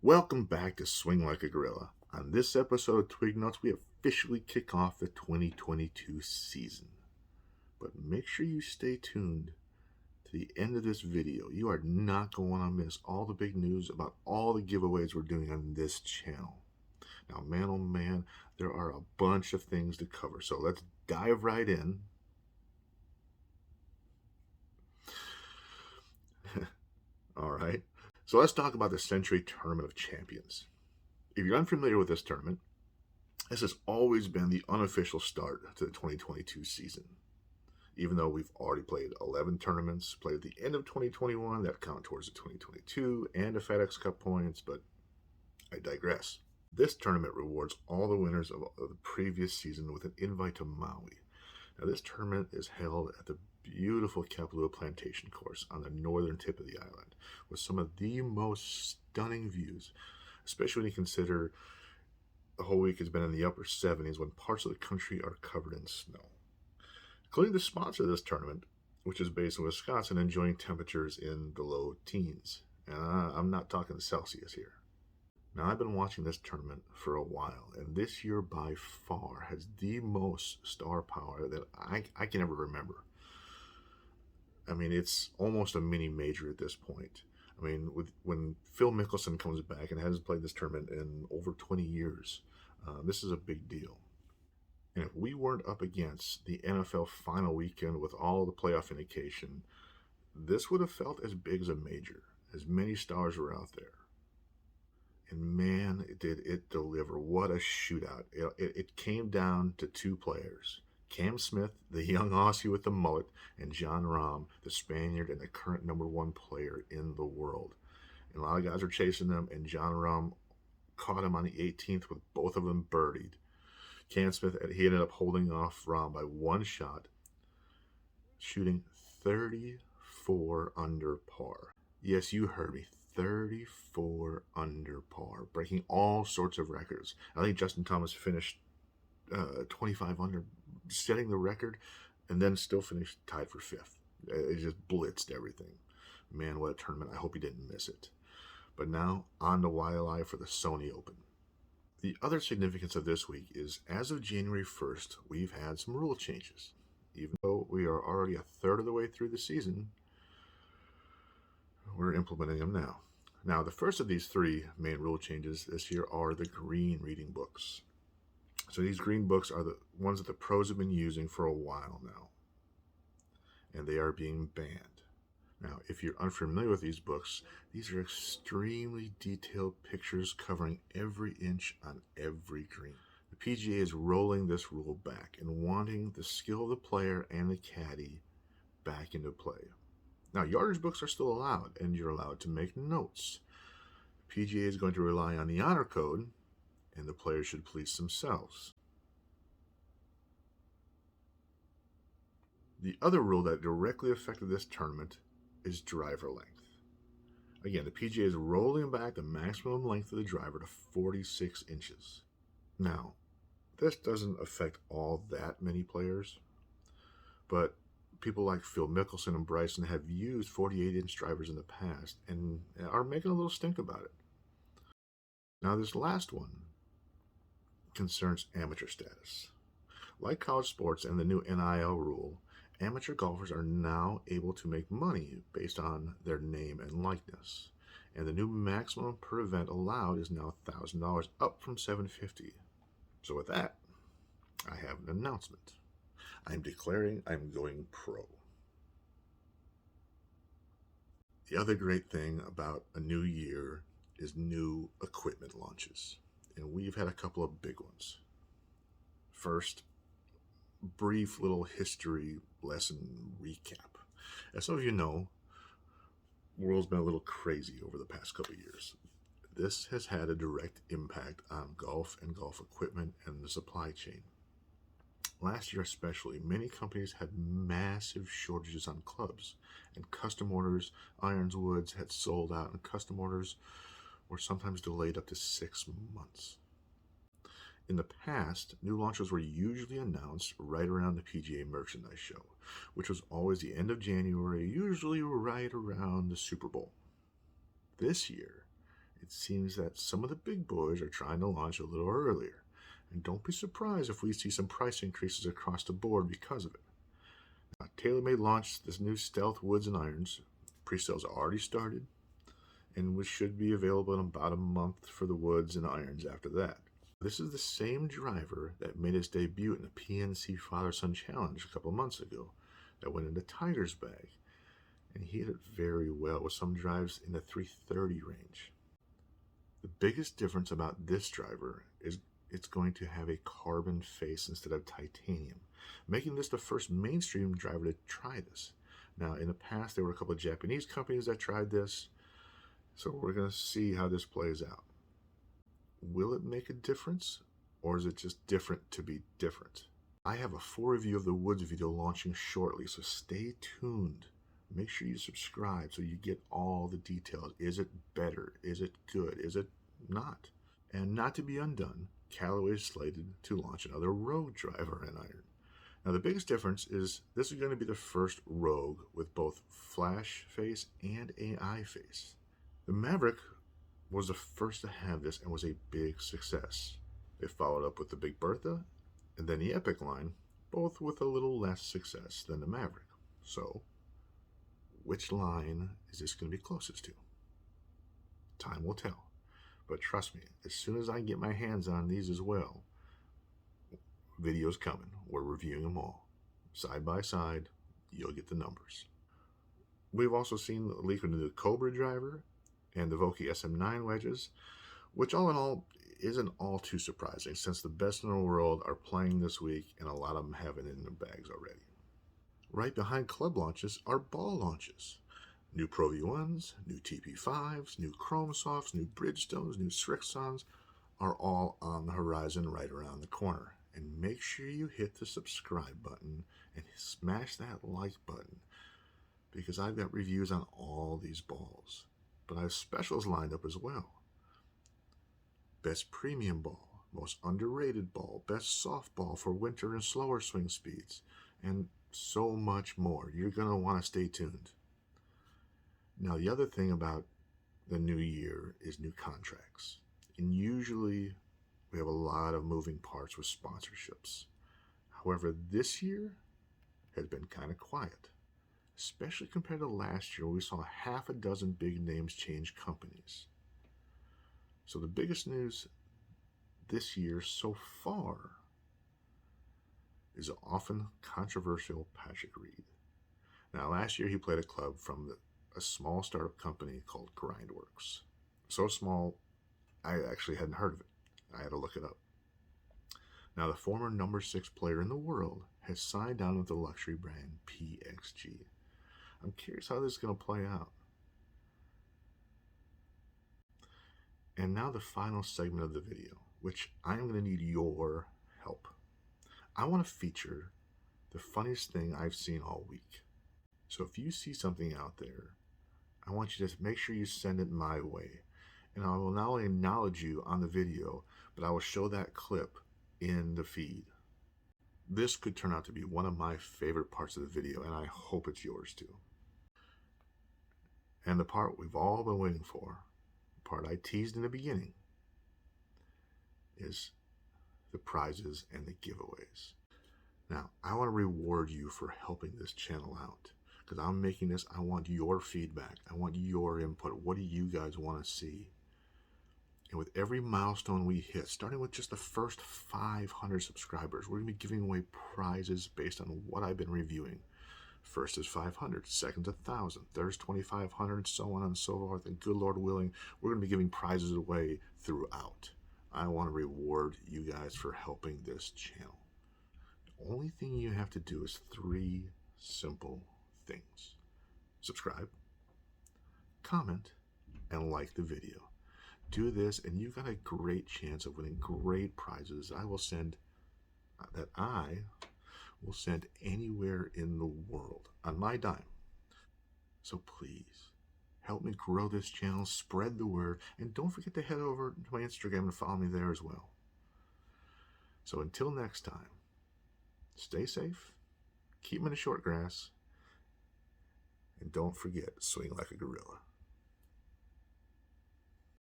Welcome back to Swing Like a Gorilla. On this episode of Twig Notes, we officially kick off the 2022 season. But make sure you stay tuned to the end of this video. You are not going to miss all the big news about all the giveaways we're doing on this channel. Now, man, oh man, there are a bunch of things to cover. So let's dive right in. All right. So let's talk about the Sentry Tournament of Champions. If you're unfamiliar with this tournament, this has always been the unofficial start to the 2022 season. Even though we've already played 11 tournaments, played at the end of 2021 that count towards the 2022 and the FedEx Cup points, but I digress. This tournament rewards all the winners of the previous season with an invite to Maui. Now, this tournament is held at the beautiful Kapalua Plantation course on the northern tip of the island, with some of the most stunning views, especially when you consider the whole week has been in the upper 70s when parts of the country are covered in snow. Including the sponsor of this tournament, which is based in Wisconsin, enjoying temperatures in the low teens. And I'm not talking Celsius here. Now, I've been watching this tournament for a while, and this year by far has the most star power that I can ever remember. I mean, it's almost a mini major at this point. I mean, when Phil Mickelson comes back and hasn't played this tournament in over 20 years, this is a big deal. And if we weren't up against the NFL final weekend with all the playoff indication, this would have felt as big as a major, as many stars were out there. And man, did it deliver. What a shootout. It came down to two players. Cam Smith, the young Aussie with the mullet, and Jon Rahm, the Spaniard and the current #1 player in the world. And a lot of guys were chasing them, and Jon Rahm caught him on the 18th with both of them birdied. Cam Smith, he ended up holding off Rahm by one shot, shooting 34 under par. Yes, you heard me. 34 under par, breaking all sorts of records. I think Justin Thomas finished 25 under, setting the record, and then still finished tied for 5th. It just blitzed everything. Man, what a tournament. I hope you didn't miss it. But now, on to YLI for the Sony Open. The other significance of this week is, as of January 1st, we've had some rule changes. Even though we are already a third of the way through the season, we're implementing them now. Now, the first of these three main rule changes this year are the green reading books. So these green books are the ones that the pros have been using for a while now, and they are being banned. Now, if you're unfamiliar with these books, these are extremely detailed pictures covering every inch on every green. The PGA is rolling this rule back and wanting the skill of the player and the caddy back into play. Now, yardage books are still allowed, and you're allowed to make notes. The PGA is going to rely on the honor code, and the players should police themselves. The other rule that directly affected this tournament is driver length. Again, the PGA is rolling back the maximum length of the driver to 46 inches. Now, this doesn't affect all that many players, but people like Phil Mickelson and Bryson have used 48-inch drivers in the past and are making a little stink about it. Now, this last one concerns amateur status. Like college sports and the new NIL rule, amateur golfers are now able to make money based on their name and likeness. And the new maximum per event allowed is now $1,000, up from $750. So with that, I have an announcement. I'm declaring I'm going pro. The other great thing about a new year is new equipment launches. And we've had a couple of big ones. First, brief little history lesson recap. As some of you know, the world's been a little crazy over the past couple of years. This has had a direct impact on golf and golf equipment and the supply chain. Last year especially, many companies had massive shortages on clubs, and custom orders, irons, woods had sold out, and custom orders were sometimes delayed up to 6 months. In the past, new launches were usually announced right around the PGA Merchandise Show, which was always the end of January, usually right around the Super Bowl. This year, it seems that some of the big boys are trying to launch a little earlier, and don't be surprised if we see some price increases across the board because of it. Now, TaylorMade launched this new Stealth Woods and Irons. Pre-sales are already started, and which should be available in about a month for the woods and irons after that. This is the same driver that made its debut in the PNC Father-Son Challenge a couple months ago that went into Tiger's bag, and he hit it very well with some drives in the 330 range. The biggest difference about this driver is it's going to have a carbon face instead of titanium, making this the first mainstream driver to try this. Now, in the past, there were a couple of Japanese companies that tried this, so we're going to see how this plays out. Will it make a difference, or is it just different to be different? I have a full review of the Woods video launching shortly, so stay tuned. Make sure you subscribe so you get all the details. Is it better? Is it good? Is it not? And not to be undone, Callaway is slated to launch another Rogue driver and iron. Now, the biggest difference is this is going to be the first Rogue with both flash face and AI face. The Maverick was the first to have this and was a big success. They followed up with the Big Bertha and then the Epic line, both with a little less success than the Maverick. So, which line is this going to be closest to? Time will tell. But trust me, as soon as I get my hands on these as well, videos coming. We're reviewing them all. Side by side, you'll get the numbers. We've also seen the leak of the new Cobra driver and the Vokey SM9 wedges, which all in all isn't all too surprising since the best in the world are playing this week and a lot of them have it in their bags already. Right behind club launches are ball launches. New Pro V1s, new TP5s, new Chrome Softs, new Bridgestones, new Srixons are all on the horizon right around the corner. And make sure you hit the subscribe button and smash that like button because I've got reviews on all these balls. But I have specials lined up as well. Best premium ball, most underrated ball, best softball for winter and slower swing speeds, and so much more. You're going to want to stay tuned. Now, the other thing about the new year is new contracts. And usually we have a lot of moving parts with sponsorships. However, this year has been kind of quiet, especially compared to last year where we saw half a dozen big names change companies. So the biggest news this year so far is the often controversial Patrick Reed. Now, last year he played a club from a small startup company called Grindworks. So small, I actually hadn't heard of it. I had to look it up. Now, the former number 6 player in the world has signed on with the luxury brand PXG. I'm curious how this is going to play out. And now the final segment of the video, which I'm going to need your help. I want to feature the funniest thing I've seen all week. So if you see something out there, I want you to make sure you send it my way. And I will not only acknowledge you on the video, but I will show that clip in the feed. This could turn out to be one of my favorite parts of the video, and I hope it's yours too. And the part we've all been waiting for, the part I teased in the beginning, is the prizes and the giveaways. Now, I want to reward you for helping this channel out. Because I'm making this, I want your feedback. I want your input. What do you guys want to see? And with every milestone we hit, starting with just the first 500 subscribers, we're going to be giving away prizes based on what I've been reviewing. First is 500, second is 1,000, third is 2,500, so on and so forth. And good Lord willing, we're going to be giving prizes away throughout. I want to reward you guys for helping this channel. The only thing you have to do is 3 simple things. Subscribe, comment, and like the video. Do this and you've got a great chance of winning great prizes I will send anywhere in the world on my dime. So please help me grow this channel, spread the word, and don't forget to head over to my Instagram and follow me there as well. So until next time, stay safe, keep them in the short grass, and don't forget, swing like a gorilla.